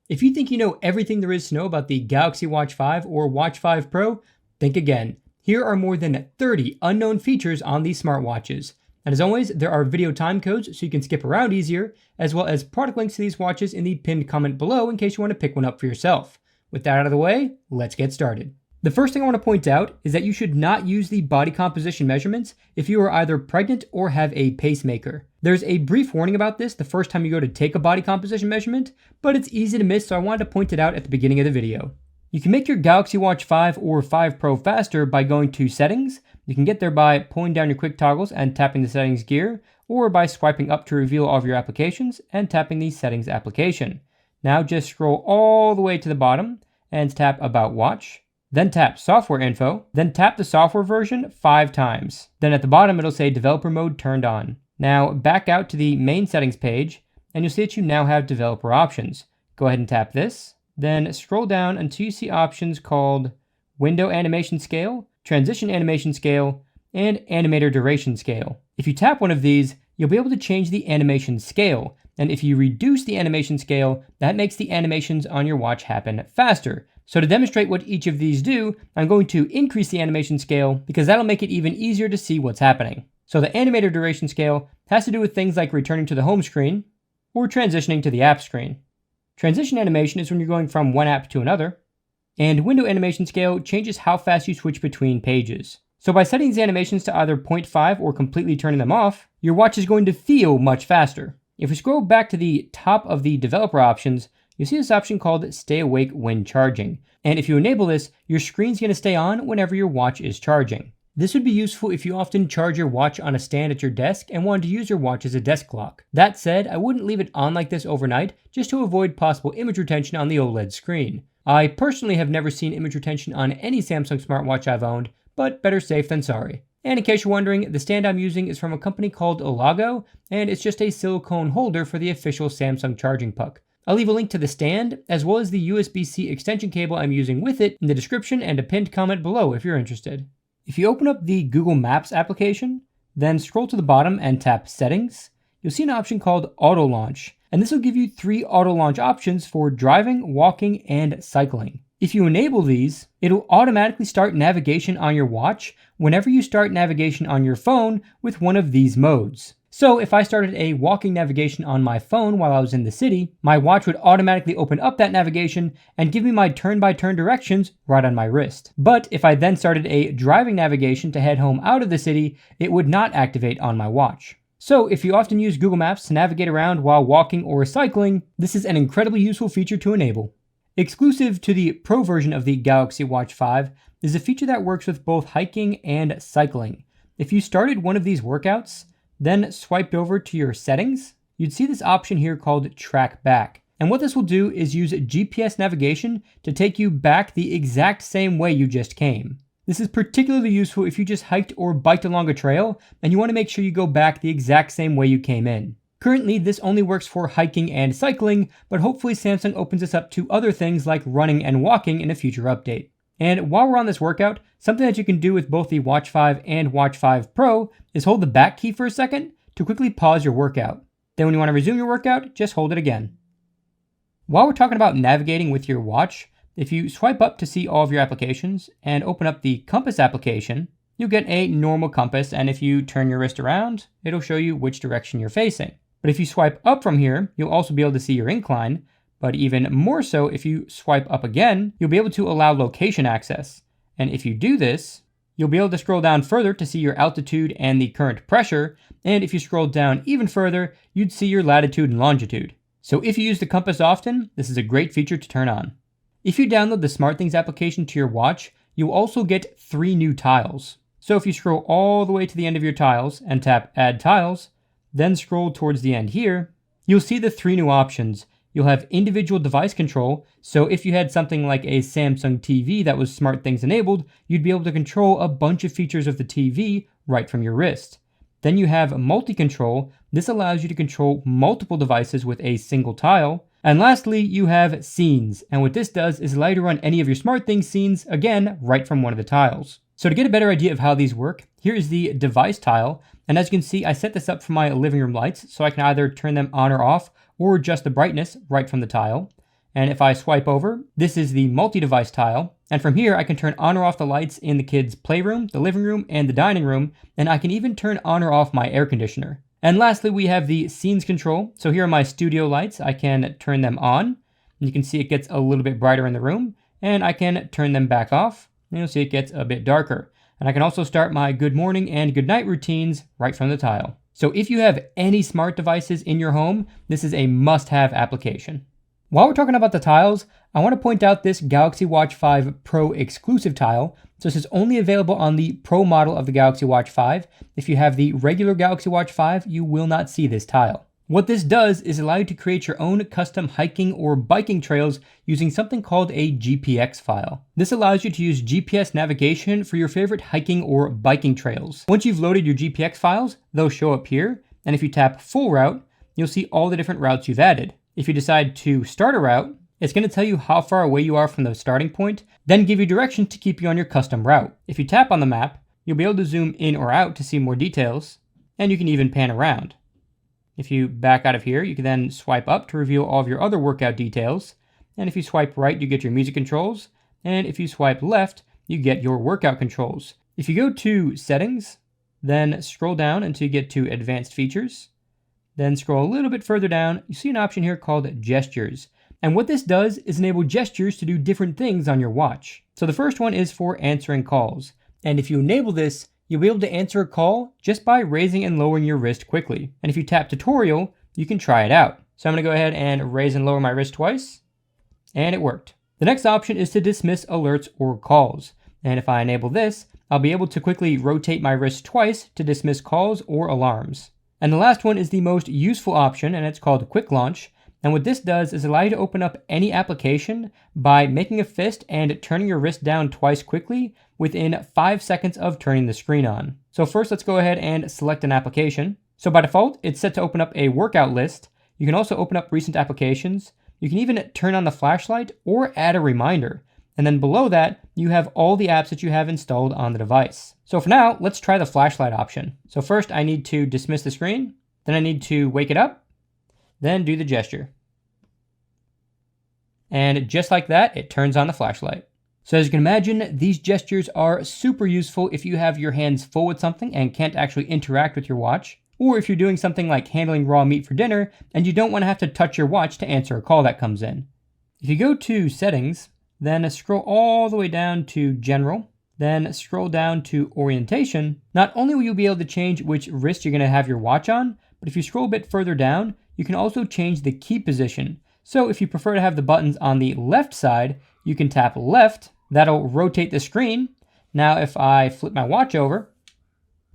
If you think you know everything there is to know about the Galaxy Watch 5 or Watch 5 Pro, think again. Here are more than 30 unknown features on these smartwatches. And as always, there are video time codes so you can skip around easier, as well as product links to these watches in the pinned comment below in case you want to pick one up for yourself. With that out of the way, let's get started. The first thing I want to point out is that you should not use the body composition measurements if you are either pregnant or have a pacemaker. There's a brief warning about this the first time you go to take a body composition measurement, but it's easy to miss, so I wanted to point it out at the beginning of the video. You can make your Galaxy Watch 5 or 5 Pro faster by going to Settings. You can get there by pulling down your quick toggles and tapping the Settings gear, or by swiping up to reveal all of your applications and tapping the Settings application. Now just scroll all the way to the bottom and tap About Watch. Then tap Software Info, then tap the software version 5 times. Then at the bottom it'll say Developer Mode turned on. Now back out to the main settings page and you'll see that you now have developer options. Go ahead and tap this, then scroll down until you see options called Window Animation Scale, Transition Animation Scale, and Animator Duration Scale. If you tap one of these, you'll be able to change the animation scale, and if you reduce the animation scale, that makes the animations on your watch happen faster. So to demonstrate what each of these do, I'm going to increase the animation scale because that'll make it even easier to see what's happening. So the animator duration scale has to do with things like returning to the home screen or transitioning to the app screen. Transition animation is when you're going from one app to another. And window animation scale changes how fast you switch between pages. So by setting these animations to either 0.5 or completely turning them off, your watch is going to feel much faster. If we scroll back to the top of the developer options, you'll see this option called Stay Awake When Charging. And if you enable this, your screen's going to stay on whenever your watch is charging. This would be useful if you often charge your watch on a stand at your desk and wanted to use your watch as a desk clock. That said, I wouldn't leave it on like this overnight just to avoid possible image retention on the OLED screen. I personally have never seen image retention on any Samsung smartwatch I've owned, but better safe than sorry. And in case you're wondering, the stand I'm using is from a company called Olago, and it's just a silicone holder for the official Samsung charging puck. I'll leave a link to the stand, as well as the USB-C extension cable I'm using with it in the description and a pinned comment below if you're interested. If you open up the Google Maps application, then scroll to the bottom and tap Settings, you'll see an option called Auto Launch, and this will give you 3 auto launch options for driving, walking, and cycling. If you enable these, it'll automatically start navigation on your watch whenever you start navigation on your phone with one of these modes. So if I started a walking navigation on my phone while I was in the city, my watch would automatically open up that navigation and give me my turn-by-turn directions right on my wrist. But if I then started a driving navigation to head home out of the city, it would not activate on my watch. So if you often use Google Maps to navigate around while walking or cycling, this is an incredibly useful feature to enable. Exclusive to the Pro version of the Galaxy Watch 5 is a feature that works with both hiking and cycling. If you started one of these workouts, then swiped over to your settings, you'd see this option here called Track Back. And what this will do is use GPS navigation to take you back the exact same way you just came. This is particularly useful if you just hiked or biked along a trail and you want to make sure you go back the exact same way you came in. Currently, this only works for hiking and cycling, but hopefully Samsung opens this up to other things like running and walking in a future update. And while we're on this workout, something that you can do with both the Watch 5 and Watch 5 Pro is hold the back key for a second to quickly pause your workout. Then when you want to resume your workout, just hold it again. While we're talking about navigating with your watch, if you swipe up to see all of your applications and open up the compass application, you'll get a normal compass, and if you turn your wrist around, it'll show you which direction you're facing. But if you swipe up from here, you'll also be able to see your incline, but even more so if you swipe up again, you'll be able to allow location access. And if you do this, you'll be able to scroll down further to see your altitude and the current pressure, and if you scroll down even further, you'd see your latitude and longitude. So if you use the compass often, this is a great feature to turn on. If you download the SmartThings application to your watch, you'll also get 3 new tiles. So if you scroll all the way to the end of your tiles and tap Add Tiles, then scroll towards the end here, you'll see the 3 new options. You'll have individual device control, so if you had something like a Samsung TV that was SmartThings enabled, you'd be able to control a bunch of features of the TV right from your wrist. Then you have multi-control. This allows you to control multiple devices with a single tile. And lastly, you have scenes, and what this does is allow you to run any of your SmartThings scenes, again, right from one of the tiles. So to get a better idea of how these work, here is the device tile, and as you can see, I set this up for my living room lights, so I can either turn them on or off, or adjust the brightness right from the tile. And if I swipe over, this is the multi-device tile. And from here, I can turn on or off the lights in the kids' playroom, the living room, and the dining room. And I can even turn on or off my air conditioner. And lastly, we have the scenes control. So here are my studio lights. I can turn them on. And you can see it gets a little bit brighter in the room. And I can turn them back off. And you'll see it gets a bit darker. And I can also start my good morning and good night routines right from the tile. So if you have any smart devices in your home, this is a must-have application. While we're talking about the tiles, I want to point out this Galaxy Watch 5 Pro exclusive tile. So this is only available on the Pro model of the Galaxy Watch 5. If you have the regular Galaxy Watch 5, you will not see this tile. What this does is allow you to create your own custom hiking or biking trails using something called a GPX file. This allows you to use GPS navigation for your favorite hiking or biking trails. Once you've loaded your GPX files, they'll show up here. And if you tap full route, you'll see all the different routes you've added. If you decide to start a route, it's going to tell you how far away you are from the starting point, then give you directions to keep you on your custom route. If you tap on the map, you'll be able to zoom in or out to see more details, and you can even pan around. If you back out of here, you can then swipe up to reveal all of your other workout details. And if you swipe right, you get your music controls. And if you swipe left, you get your workout controls. If you go to settings, then scroll down until you get to advanced features. Then scroll a little bit further down, you see an option here called gestures. And what this does is enable gestures to do different things on your watch. So the first one is for answering calls. And if you enable this, you'll be able to answer a call just by raising and lowering your wrist quickly. And if you tap tutorial, you can try it out. So I'm going to go ahead and raise and lower my wrist twice, and it worked. The next option is to dismiss alerts or calls. And if I enable this, I'll be able to quickly rotate my wrist twice to dismiss calls or alarms. And the last one is the most useful option, and it's called Quick Launch. And what this does is allow you to open up any application by making a fist and turning your wrist down twice quickly within 5 seconds of turning the screen on. So first, let's go ahead and select an application. So by default, it's set to open up a workout list. You can also open up recent applications. You can even turn on the flashlight or add a reminder. And then below that, you have all the apps that you have installed on the device. So for now, let's try the flashlight option. So first, I need to dismiss the screen. Then I need to wake it up. Then do the gesture. And just like that, it turns on the flashlight. So as you can imagine, these gestures are super useful if you have your hands full with something and can't actually interact with your watch, or if you're doing something like handling raw meat for dinner and you don't want to have to touch your watch to answer a call that comes in. If you go to settings, then scroll all the way down to general, then scroll down to orientation, not only will you be able to change which wrist you're going to have your watch on, but if you scroll a bit further down, you can also change the key position. So if you prefer to have the buttons on the left side, you can tap left. That'll rotate the screen. Now if I flip my watch over,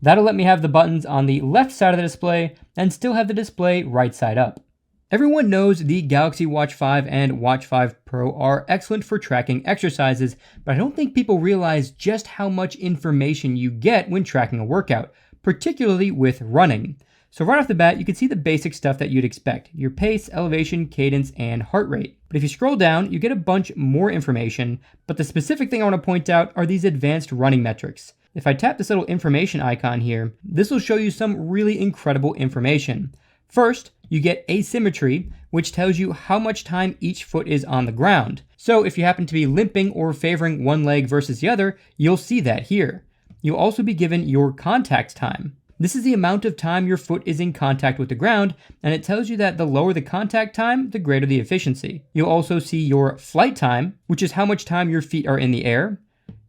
that'll let me have the buttons on the left side of the display and still have the display right side up. Everyone knows the Galaxy Watch 5 and Watch 5 Pro are excellent for tracking exercises, but I don't think people realize just how much information you get when tracking a workout, particularly with running. So right off the bat, you can see the basic stuff that you'd expect: your pace, elevation, cadence, and heart rate. But if you scroll down, you get a bunch more information, but the specific thing I want to point out are these advanced running metrics. If I tap this little information icon here, this will show you some really incredible information. First, you get asymmetry, which tells you how much time each foot is on the ground. So if you happen to be limping or favoring one leg versus the other, you'll see that here. You'll also be given your contact time. This is the amount of time your foot is in contact with the ground, and it tells you that the lower the contact time, the greater the efficiency. You'll also see your flight time, which is how much time your feet are in the air.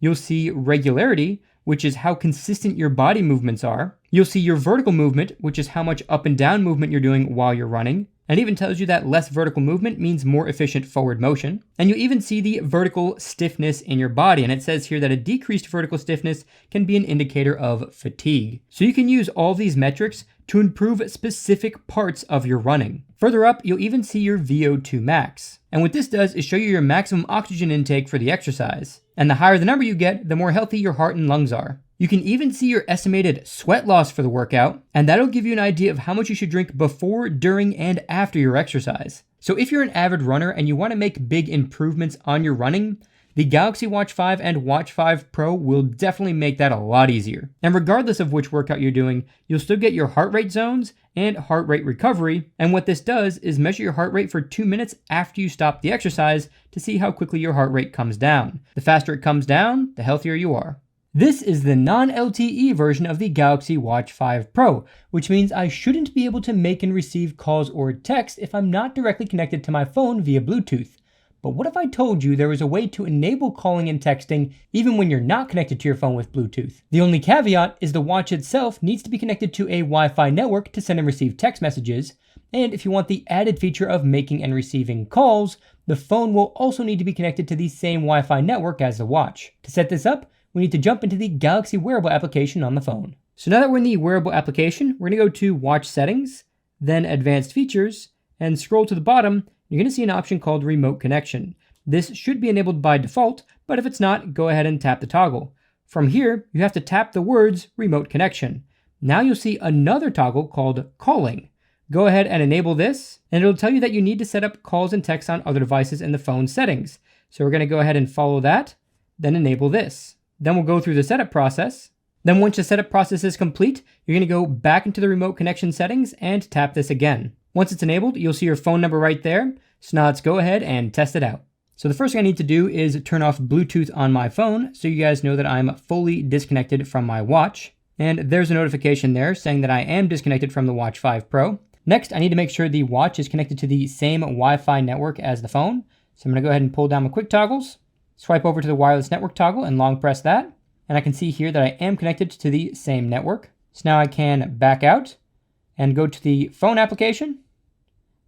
You'll see regularity, which is how consistent your body movements are. You'll see your vertical movement, which is how much up and down movement you're doing while you're running. And even tells you that less vertical movement means more efficient forward motion. And you even see the vertical stiffness in your body. And it says here that a decreased vertical stiffness can be an indicator of fatigue. So you can use all these metrics to improve specific parts of your running. Further up, you'll even see your VO2 max. And what this does is show you your maximum oxygen intake for the exercise. And the higher the number you get, the more healthy your heart and lungs are. You can even see your estimated sweat loss for the workout, and that'll give you an idea of how much you should drink before, during, and after your exercise. So if you're an avid runner and you want to make big improvements on your running, The Galaxy Watch 5 and Watch 5 Pro will definitely make that a lot easier. And regardless of which workout you're doing, you'll still get your heart rate zones and heart rate recovery. And what this does is measure your heart rate for 2 minutes after you stop the exercise to see how quickly your heart rate comes down. The faster it comes down, the healthier you are. This is the non-LTE version of the Galaxy Watch 5 Pro, which means I shouldn't be able to make and receive calls or texts if I'm not directly connected to my phone via Bluetooth. But what if I told you there was a way to enable calling and texting even when you're not connected to your phone with Bluetooth? The only caveat is the watch itself needs to be connected to a Wi-Fi network to send and receive text messages, and if you want the added feature of making and receiving calls, the phone will also need to be connected to the same Wi-Fi network as the watch. To set this up, we need to jump into the Galaxy Wearable application on the phone. So now that we're in the Wearable application, we're going to go to Watch Settings, then Advanced Features, and scroll to the bottom. You're going to see an option called Remote Connection. This should be enabled by default, but if it's not, go ahead and tap the toggle. From here, you have to tap the words Remote Connection. Now you'll see another toggle called Calling. Go ahead and enable this, and it'll tell you that you need to set up calls and texts on other devices in the phone settings. So we're going to go ahead and follow that, then enable this. Then we'll go through the setup process. Then once the setup process is complete, you're going to go back into the remote connection settings and tap this again. Once it's enabled, you'll see your phone number right there. So now let's go ahead and test it out. So the first thing I need to do is turn off Bluetooth on my phone so you guys know that I'm fully disconnected from my watch. And there's a notification there saying that I am disconnected from the Watch 5 Pro. Next, I need to make sure the watch is connected to the same Wi-Fi network as the phone. So I'm going to go ahead and pull down my quick toggles, swipe over to the wireless network toggle and long press that. And I can see here that I am connected to the same network. So now I can back out and go to the phone application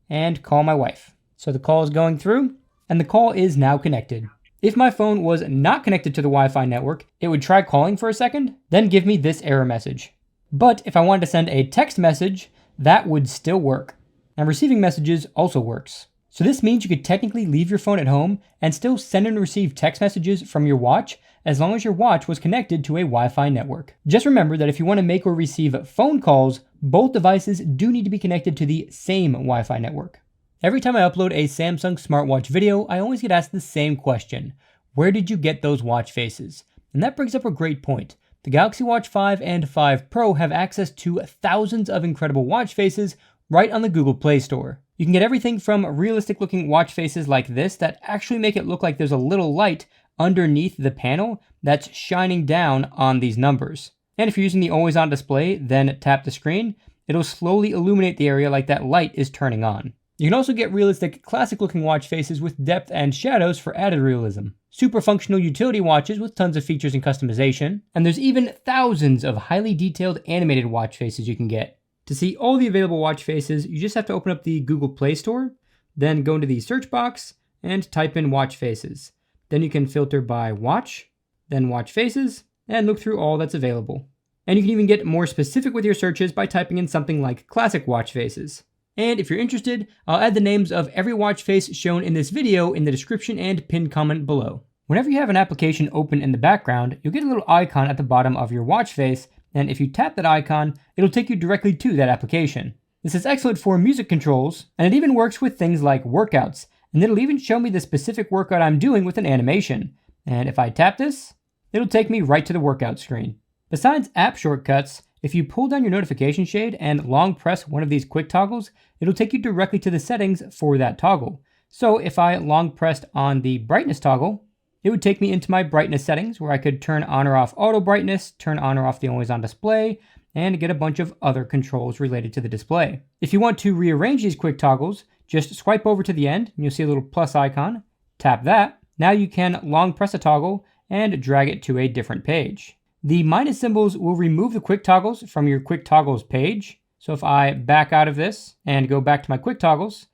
and call my wife. So the call is going through and the call is now connected. If my phone was not connected to the Wi-Fi network, it would try calling for a second, then give me this error message. But if I wanted to send a text message, that would still work. And receiving messages also works. So this means you could technically leave your phone at home and still send and receive text messages from your watch as long as your watch was connected to a Wi-Fi network. Just remember that if you want to make or receive phone calls, both devices do need to be connected to the same Wi-Fi network. Every time I upload a Samsung smartwatch video, I always get asked the same question. Where did you get those watch faces? And that brings up a great point. The Galaxy Watch 5 and 5 Pro have access to thousands of incredible watch faces right on the Google Play Store. You can get everything from realistic looking watch faces like this that actually make it look like there's a little light underneath the panel that's shining down on these numbers. And if you're using the always on display, then tap the screen, it'll slowly illuminate the area like that light is turning on. You can also get realistic classic looking watch faces with depth and shadows for added realism. Super functional utility watches with tons of features and customization. And there's even thousands of highly detailed animated watch faces you can get. To see all the available watch faces, you just have to open up the Google Play Store, then go into the search box and type in watch faces. Then you can filter by watch, then watch faces, and look through all that's available. And you can even get more specific with your searches by typing in something like classic watch faces. And if you're interested, I'll add the names of every watch face shown in this video in the description and pinned comment below. Whenever you have an application open in the background, you'll get a little icon at the bottom of your watch face, and if you tap that icon, it'll take you directly to that application. This is excellent for music controls, and it even works with things like workouts, and it'll even show me the specific workout I'm doing with an animation. And if I tap this, it'll take me right to the workout screen. Besides app shortcuts, if you pull down your notification shade and long press one of these quick toggles, it'll take you directly to the settings for that toggle. So if I long pressed on the brightness toggle, it would take me into my brightness settings where I could turn on or off auto brightness, turn on or off the always on display, and get a bunch of other controls related to the display. If you want to rearrange these quick toggles, just swipe over to the end and you'll see a little plus icon, tap that. Now you can long press a toggle and drag it to a different page. The minus symbols will remove the quick toggles from your quick toggles page. So if I back out of this and go back to my quick toggles,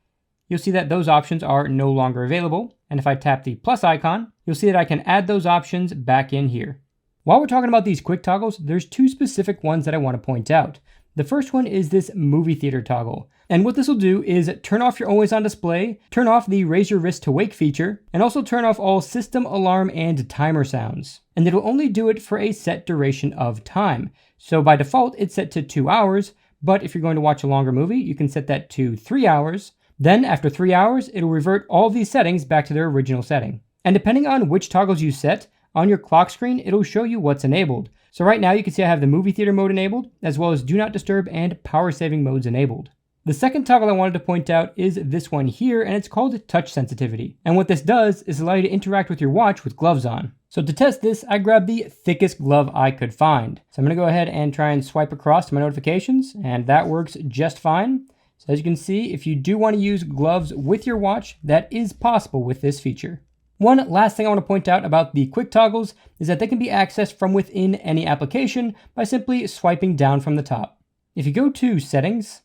you'll see that those options are no longer available. And if I tap the plus icon, you'll see that I can add those options back in here. While we're talking about these quick toggles, there's two specific ones that I want to point out. The first one is this movie theater toggle. And what this will do is turn off your always on display, turn off the raise your wrist to wake feature, and also turn off all system alarm and timer sounds. And it'll only do it for a set duration of time. So by default, it's set to 2 hours, but if you're going to watch a longer movie, you can set that to 3 hours. Then after 3 hours, it'll revert all of these settings back to their original setting. And depending on which toggles you set, on your clock screen, it'll show you what's enabled. So right now you can see I have the movie theater mode enabled, as well as do not disturb and power saving modes enabled. The second toggle I wanted to point out is this one here, and it's called touch sensitivity. And what this does is allow you to interact with your watch with gloves on. So to test this, I grabbed the thickest glove I could find. So I'm gonna go ahead and try and swipe across to my notifications, and that works just fine. So as you can see, if you do want to use gloves with your watch, that is possible with this feature. One last thing I want to point out about the quick toggles is that they can be accessed from within any application by simply swiping down from the top. If you go to Settings,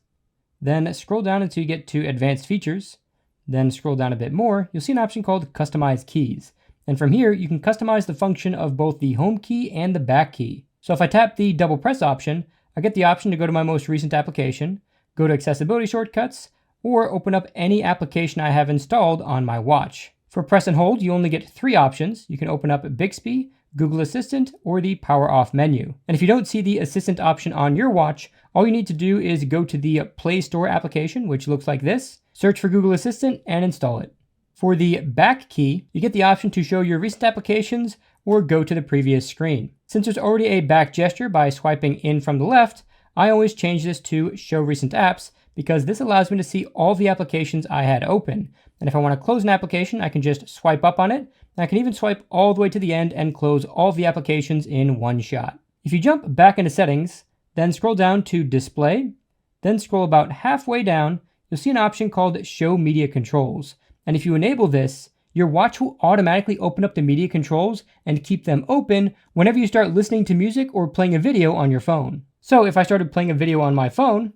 then scroll down until you get to Advanced Features, then scroll down a bit more, you'll see an option called Customize Keys. And from here, you can customize the function of both the home key and the back key. So if I tap the double press option, I get the option to go to my most recent application, go to accessibility shortcuts, or open up any application I have installed on my watch. For press and hold, you only get 3 options. You can open up Bixby, Google Assistant, or the power off menu. And if you don't see the assistant option on your watch, all you need to do is go to the Play Store application, which looks like this, search for Google Assistant, and install it. For the back key, you get the option to show your recent applications or go to the previous screen. Since there's already a back gesture by swiping in from the left, I always change this to Show Recent Apps because this allows me to see all the applications I had open. And if I want to close an application, I can just swipe up on it. And I can even swipe all the way to the end and close all the applications in one shot. If you jump back into Settings, then scroll down to Display, then scroll about halfway down, you'll see an option called Show Media Controls. And if you enable this, your watch will automatically open up the media controls and keep them open whenever you start listening to music or playing a video on your phone. So if I started playing a video on my phone,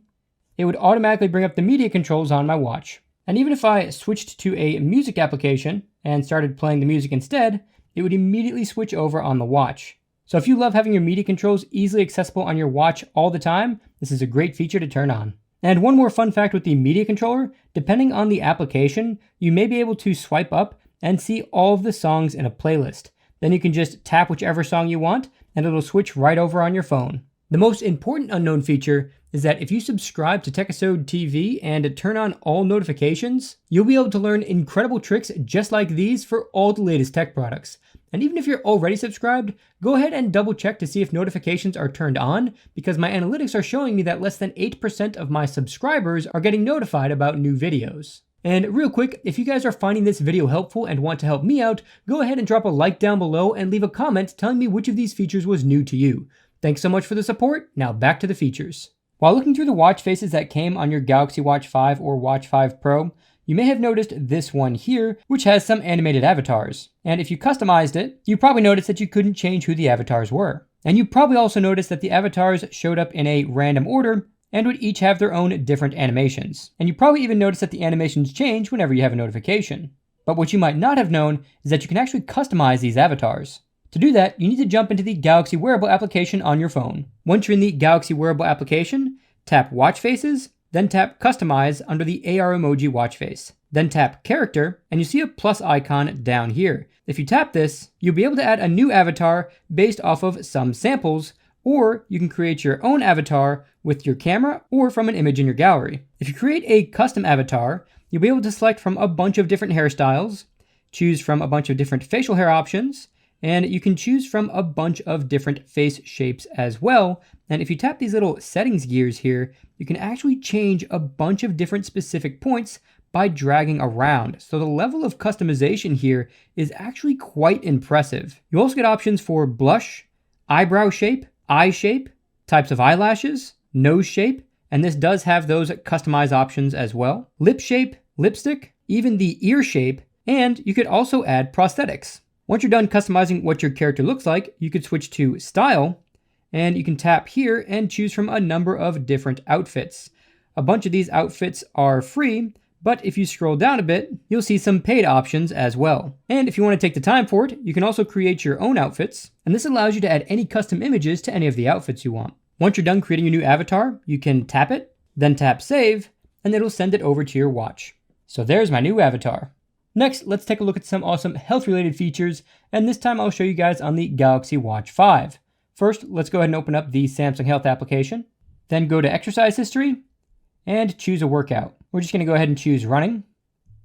it would automatically bring up the media controls on my watch. And even if I switched to a music application and started playing the music instead, it would immediately switch over on the watch. So if you love having your media controls easily accessible on your watch all the time, this is a great feature to turn on. And one more fun fact with the media controller, depending on the application, you may be able to swipe up and see all of the songs in a playlist. Then you can just tap whichever song you want and it'll switch right over on your phone. The most important unknown feature is that if you subscribe to Techisode TV and turn on all notifications, you'll be able to learn incredible tricks just like these for all the latest tech products. And even if you're already subscribed, go ahead and double check to see if notifications are turned on, because my analytics are showing me that less than 8% of my subscribers are getting notified about new videos. And real quick, if you guys are finding this video helpful and want to help me out, go ahead and drop a like down below and leave a comment telling me which of these features was new to you. Thanks so much for the support. Now back to the features. While looking through the watch faces that came on your Galaxy Watch 5 or Watch 5 Pro, you may have noticed this one here, which has some animated avatars. And if you customized it, you probably noticed that you couldn't change who the avatars were. And you probably also noticed that the avatars showed up in a random order and would each have their own different animations. And you probably even noticed that the animations change whenever you have a notification. But what you might not have known is that you can actually customize these avatars. To do that, you need to jump into the Galaxy Wearable application on your phone. Once you're in the Galaxy Wearable application, tap Watch Faces, then tap Customize under the AR emoji watch face. Then tap Character, and you see a plus icon down here. If you tap this, you'll be able to add a new avatar based off of some samples, or you can create your own avatar with your camera or from an image in your gallery. If you create a custom avatar, you'll be able to select from a bunch of different hairstyles, choose from a bunch of different facial hair options, and you can choose from a bunch of different face shapes as well. And if you tap these little settings gears here, you can actually change a bunch of different specific points by dragging around. So the level of customization here is actually quite impressive. You also get options for blush, eyebrow shape, eye shape, types of eyelashes, nose shape, and this does have those customized options as well. Lip shape, lipstick, even the ear shape, and you could also add prosthetics. Once you're done customizing what your character looks like, you could switch to Style, and you can tap here and choose from a number of different outfits. A bunch of these outfits are free, but if you scroll down a bit, you'll see some paid options as well. And if you want to take the time for it, you can also create your own outfits, and this allows you to add any custom images to any of the outfits you want. Once you're done creating your new avatar, you can tap it, then tap Save, and it'll send it over to your watch. So there's my new avatar. Next, let's take a look at some awesome health-related features, and this time I'll show you guys on the Galaxy Watch 5. First, let's go ahead and open up the Samsung Health application, then go to Exercise History, and choose a workout. We're just going to go ahead and choose Running,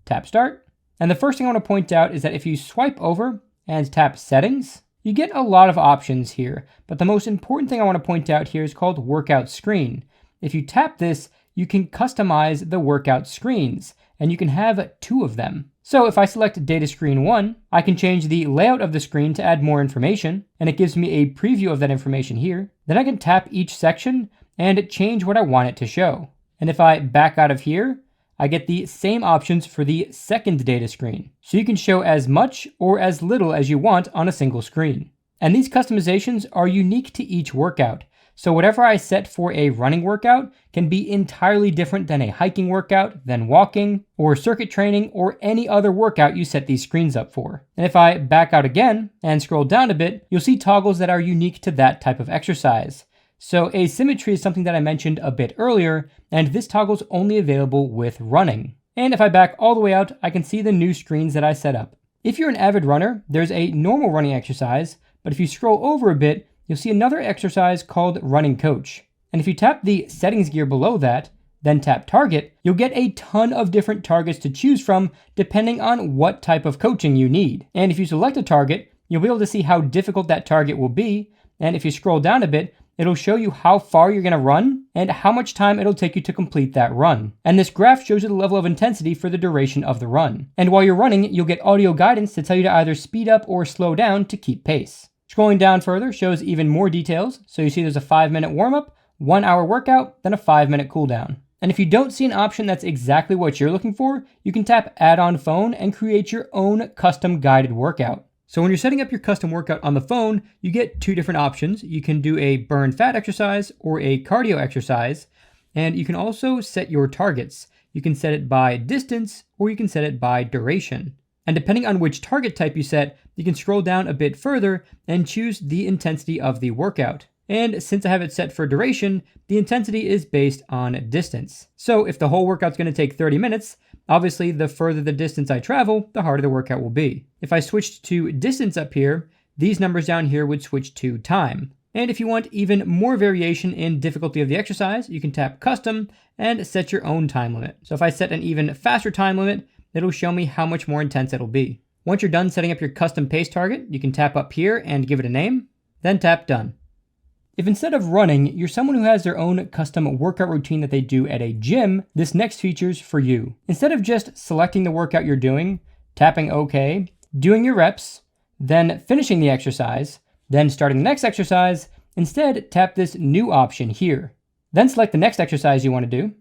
tap Start, And the first thing I want to point out is that if you swipe over and tap settings, you get a lot of options here. But the most important thing I want to point out here is called workout screen. If you tap this, you can customize the workout screens, and you can have 2 of them. So if I select data screen 1, I can change the layout of the screen to add more information, and it gives me a preview of that information here. Then I can tap each section and change what I want it to show. And if I back out of here, I get the same options for the second data screen. So you can show as much or as little as you want on a single screen. And these customizations are unique to each workout. So whatever I set for a running workout can be entirely different than a hiking workout, than walking, or circuit training, or any other workout you set these screens up for. And if I back out again and scroll down a bit, you'll see toggles that are unique to that type of exercise. So asymmetry is something that I mentioned a bit earlier, and this toggle is only available with running. And if I back all the way out, I can see the new screens that I set up. If you're an avid runner, there's a normal running exercise, but if you scroll over a bit, you'll see another exercise called Running Coach. And if you tap the settings gear below that, then tap target, you'll get a ton of different targets to choose from depending on what type of coaching you need. And if you select a target, you'll be able to see how difficult that target will be. And if you scroll down a bit, it'll show you how far you're gonna run and how much time it'll take you to complete that run. And this graph shows you the level of intensity for the duration of the run. And while you're running, you'll get audio guidance to tell you to either speed up or slow down to keep pace. Scrolling down further shows even more details. So you see there's a 5-minute warm-up, 1-hour workout, then a 5-minute cooldown. And if you don't see an option that's exactly what you're looking for, you can tap Add on Phone and create your own custom guided workout. So when you're setting up your custom workout on the phone, you get 2 different options. You can do a burn fat exercise or a cardio exercise, and you can also set your targets. You can set it by distance or you can set it by duration. And depending on which target type you set, you can scroll down a bit further and choose the intensity of the workout. And since I have it set for duration, the intensity is based on distance. So if the whole workout's going to take 30 minutes, obviously the further the distance I travel, the harder the workout will be. If I switched to distance up here, these numbers down here would switch to time. And if you want even more variation in difficulty of the exercise, you can tap custom and set your own time limit. So if I set an even faster time limit, it'll show me how much more intense it'll be. Once you're done setting up your custom pace target, you can tap up here and give it a name, then tap done. If instead of running, you're someone who has their own custom workout routine that they do at a gym, this next feature's for you. Instead of just selecting the workout you're doing, tapping OK, doing your reps, then finishing the exercise, then starting the next exercise, instead tap this new option here. Then select the next exercise you want to do,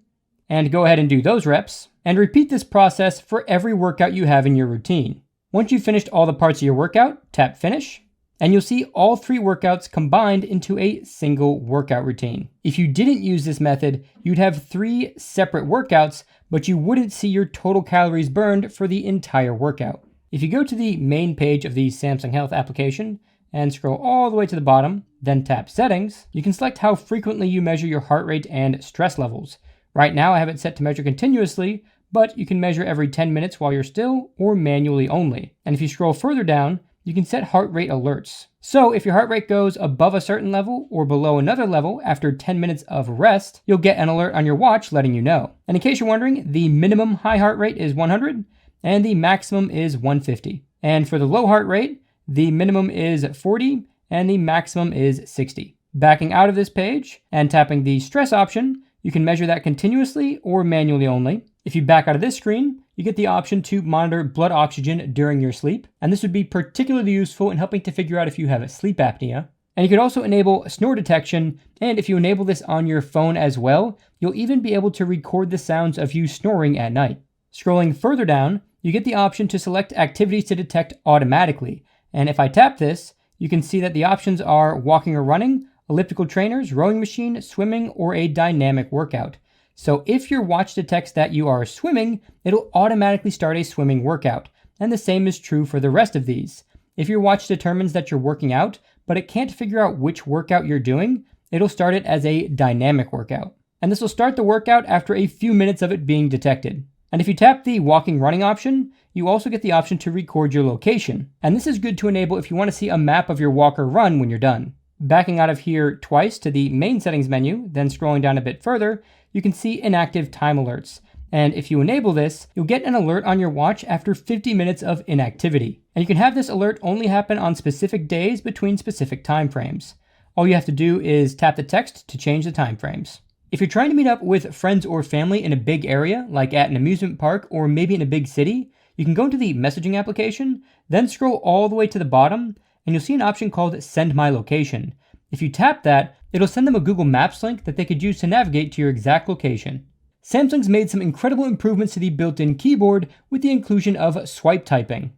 and go ahead and do those reps, and repeat this process for every workout you have in your routine. Once you've finished all the parts of your workout, tap finish, and you'll see all 3 workouts combined into a single workout routine. If you didn't use this method, you'd have 3 separate workouts, but you wouldn't see your total calories burned for the entire workout. If you go to the main page of the Samsung Health application and scroll all the way to the bottom, then tap settings, you can select how frequently you measure your heart rate and stress levels. Right now I have it set to measure continuously, but you can measure every 10 minutes while you're still or manually only. And if you scroll further down, you can set heart rate alerts. So if your heart rate goes above a certain level or below another level after 10 minutes of rest, you'll get an alert on your watch letting you know. And in case you're wondering, the minimum high heart rate is 100 and the maximum is 150. And for the low heart rate, the minimum is 40 and the maximum is 60. Backing out of this page and tapping the stress option, you can measure that continuously or manually only. If you back out of this screen, you get the option to monitor blood oxygen during your sleep, and this would be particularly useful in helping to figure out if you have sleep apnea. And you could also enable snore detection, and if you enable this on your phone as well, you'll even be able to record the sounds of you snoring at night. Scrolling further down, you get the option to select activities to detect automatically, and if I tap this, you can see that the options are walking or running, elliptical trainers, rowing machine, swimming, or a dynamic workout. So if your watch detects that you are swimming, it'll automatically start a swimming workout. And the same is true for the rest of these. If your watch determines that you're working out, but it can't figure out which workout you're doing, it'll start it as a dynamic workout. And this will start the workout after a few minutes of it being detected. And if you tap the walking running option, you also get the option to record your location. And this is good to enable if you want to see a map of your walk or run when you're done. Backing out of here twice to the main settings menu, then scrolling down a bit further, you can see inactive time alerts. And if you enable this, you'll get an alert on your watch after 50 minutes of inactivity. And you can have this alert only happen on specific days between specific time frames. All you have to do is tap the text to change the time frames. If you're trying to meet up with friends or family in a big area, like at an amusement park or maybe in a big city, you can go into the messaging application, then scroll all the way to the bottom, and you'll see an option called Send My Location. If you tap that, it'll send them a Google Maps link that they could use to navigate to your exact location. Samsung's made some incredible improvements to the built-in keyboard with the inclusion of swipe typing.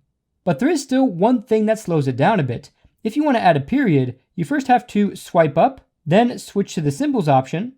But there is still one thing that slows it down a bit. If you want to add a period, you first have to swipe up, then switch to the symbols option,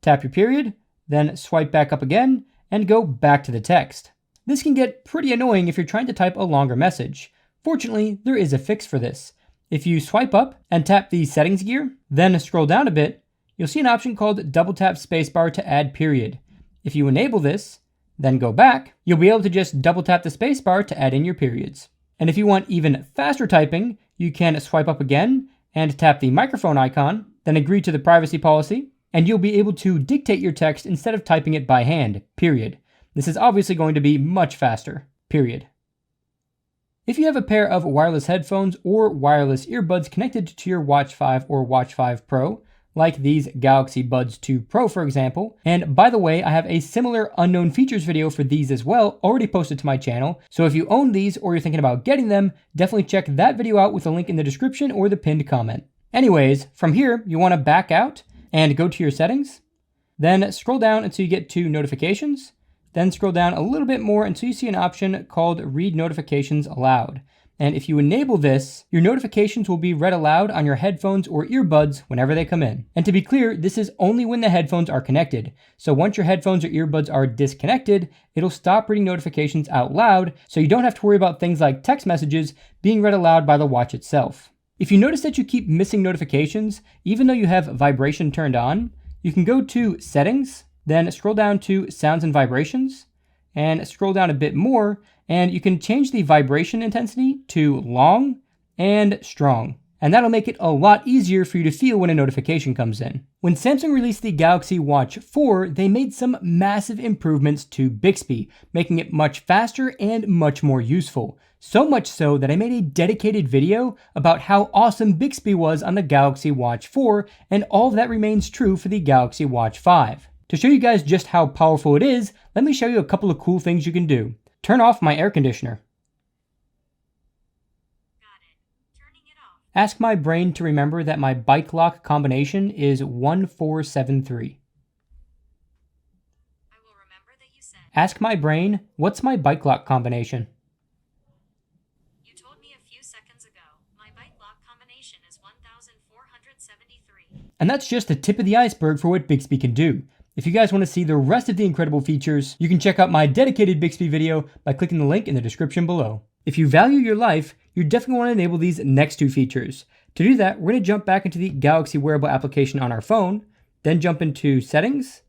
tap your period, then swipe back up again, and go back to the text. This can get pretty annoying if you're trying to type a longer message. Fortunately, there is a fix for this. If you swipe up and tap the settings gear, then scroll down a bit, you'll see an option called double tap spacebar to add period. If you enable this, then go back, you'll be able to just double tap the spacebar to add in your periods. And if you want even faster typing, you can swipe up again and tap the microphone icon, then agree to the privacy policy, and you'll be able to dictate your text instead of typing it by hand, period. This is obviously going to be much faster, period. If you have a pair of wireless headphones or wireless earbuds connected to your Watch 5 or Watch 5 Pro, like these Galaxy Buds 2 Pro for example, and by the way, I have a similar unknown features video for these as well already posted to my channel, so if you own these or you're thinking about getting them, definitely check that video out with a link in the description or the pinned comment. Anyways, from here, you want to back out and go to your settings, then scroll down until you get to notifications, then scroll down a little bit more until you see an option called Read Notifications Aloud. And if you enable this, your notifications will be read aloud on your headphones or earbuds whenever they come in. And to be clear, this is only when the headphones are connected. So once your headphones or earbuds are disconnected, it'll stop reading notifications out loud, so you don't have to worry about things like text messages being read aloud by the watch itself. If you notice that you keep missing notifications, even though you have vibration turned on, you can go to Settings, then scroll down to Sounds and Vibrations, and scroll down a bit more, and you can change the vibration intensity to long and strong. And that'll make it a lot easier for you to feel when a notification comes in. When Samsung released the Galaxy Watch 4, they made some massive improvements to Bixby, making it much faster and much more useful. So much so that I made a dedicated video about how awesome Bixby was on the Galaxy Watch 4, and all of that remains true for the Galaxy Watch 5. To show you guys just how powerful it is, let me show you a couple of cool things you can do. Turn off my air conditioner. Got it. Turning it off. Ask my brain to remember that my bike lock combination is 1473. I will remember that you said. Ask my brain, what's my bike lock combination? You told me a few seconds ago. My bike lock combination is 1473. And that's just the tip of the iceberg for what Bixby can do. If you guys want to see the rest of the incredible features, you can check out my dedicated Bixby video by clicking the link in the description below. If you value your life, you definitely want to enable these next two features. To do that, we're going to jump back into the Galaxy Wearable application on our phone, then jump into Settings,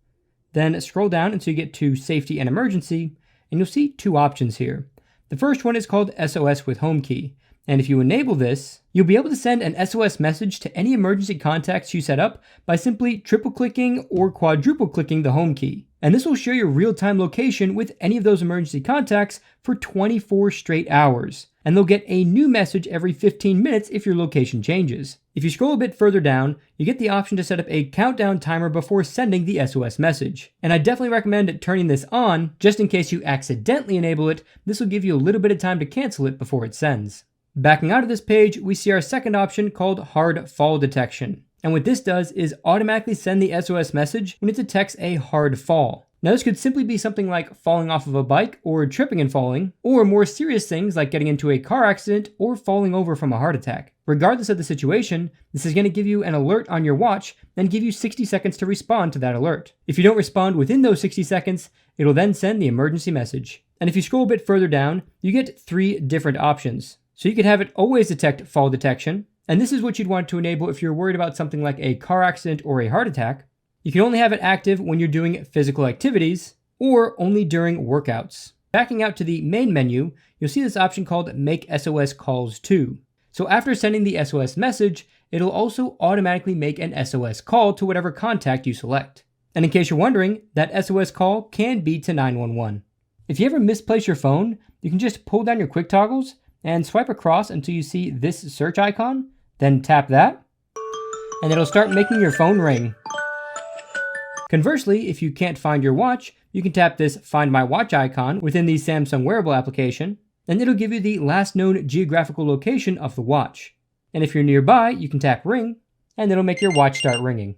then scroll down until you get to Safety and Emergency, and you'll see two options here. The first one is called SOS with Home Key. And if you enable this, you'll be able to send an SOS message to any emergency contacts you set up by simply triple clicking or quadruple clicking the home key. And this will share your real-time location with any of those emergency contacts for 24 straight hours. And they'll get a new message every 15 minutes if your location changes. If you scroll a bit further down, you get the option to set up a countdown timer before sending the SOS message. And I definitely recommend turning this on, just in case you accidentally enable it. This will give you a little bit of time to cancel it before it sends. Backing out of this page, we see our second option called Hard Fall Detection. And what this does is automatically send the SOS message when it detects a hard fall. Now this could simply be something like falling off of a bike or tripping and falling, or more serious things like getting into a car accident or falling over from a heart attack. Regardless of the situation, this is going to give you an alert on your watch and give you 60 seconds to respond to that alert. If you don't respond within those 60 seconds, it'll then send the emergency message. And if you scroll a bit further down, you get three different options. So you could have it always detect fall detection, and this is what you'd want to enable if you're worried about something like a car accident or a heart attack. You can only have it active when you're doing physical activities, or only during workouts. Backing out to the main menu, you'll see this option called Make SOS Calls To. So after sending the SOS message, it'll also automatically make an SOS call to whatever contact you select. And in case you're wondering, that SOS call can be to 911. If you ever misplace your phone, you can just pull down your quick toggles and swipe across until you see this search icon, then tap that, and it'll start making your phone ring. Conversely, if you can't find your watch, you can tap this Find My Watch icon within the Samsung Wearable application, and it'll give you the last known geographical location of the watch. And if you're nearby, you can tap Ring, and it'll make your watch start ringing.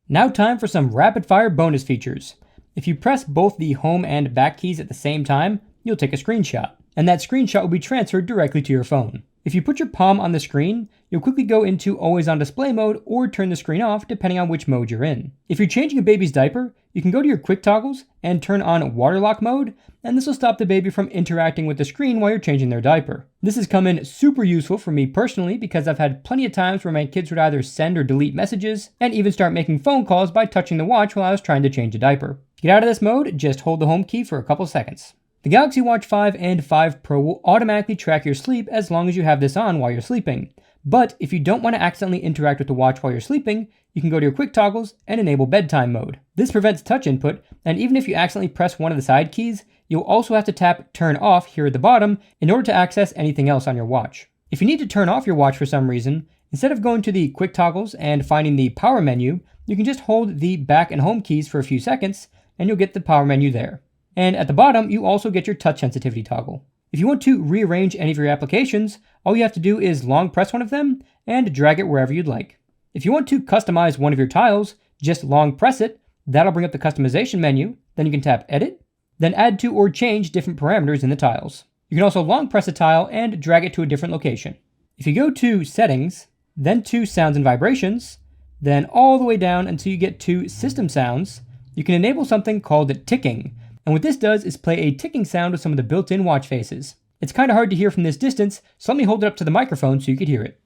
Now time for some rapid-fire bonus features. If you press both the home and back keys at the same time, you'll take a screenshot, and that screenshot will be transferred directly to your phone. If you put your palm on the screen, you'll quickly go into always on display mode or turn the screen off depending on which mode you're in. If you're changing a baby's diaper, you can go to your quick toggles and turn on water lock mode, and this will stop the baby from interacting with the screen while you're changing their diaper. This has come in super useful for me personally because I've had plenty of times where my kids would either send or delete messages and even start making phone calls by touching the watch while I was trying to change a diaper. To get out of this mode, just hold the home key for a couple seconds. The Galaxy Watch 5 and 5 Pro will automatically track your sleep as long as you have this on while you're sleeping. But if you don't want to accidentally interact with the watch while you're sleeping, you can go to your quick toggles and enable bedtime mode. This prevents touch input, and even if you accidentally press one of the side keys, you'll also have to tap turn off here at the bottom in order to access anything else on your watch. If you need to turn off your watch for some reason, instead of going to the quick toggles and finding the power menu, you can just hold the back and home keys for a few seconds, and you'll get the power menu there. And at the bottom, you also get your touch sensitivity toggle. If you want to rearrange any of your applications, all you have to do is long press one of them and drag it wherever you'd like. If you want to customize one of your tiles, just long press it. That'll bring up the customization menu. Then you can tap edit, then add to or change different parameters in the tiles. You can also long press a tile and drag it to a different location. If you go to settings, then to sounds and vibrations, then all the way down until you get to system sounds, you can enable something called ticking. And what this does is play a ticking sound with some of the built-in watch faces. It's kind of hard to hear from this distance, so let me hold it up to the microphone so you could hear it.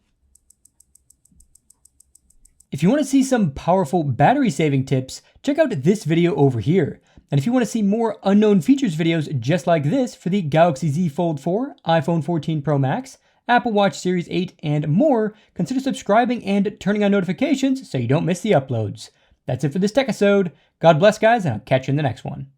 If you want to see some powerful battery-saving tips, check out this video over here. And if you want to see more unknown features videos just like this for the Galaxy Z Fold 4, iPhone 14 Pro Max, Apple Watch Series 8, and more, consider subscribing and turning on notifications so you don't miss the uploads. That's it for this tech episode. God bless, guys, and I'll catch you in the next one.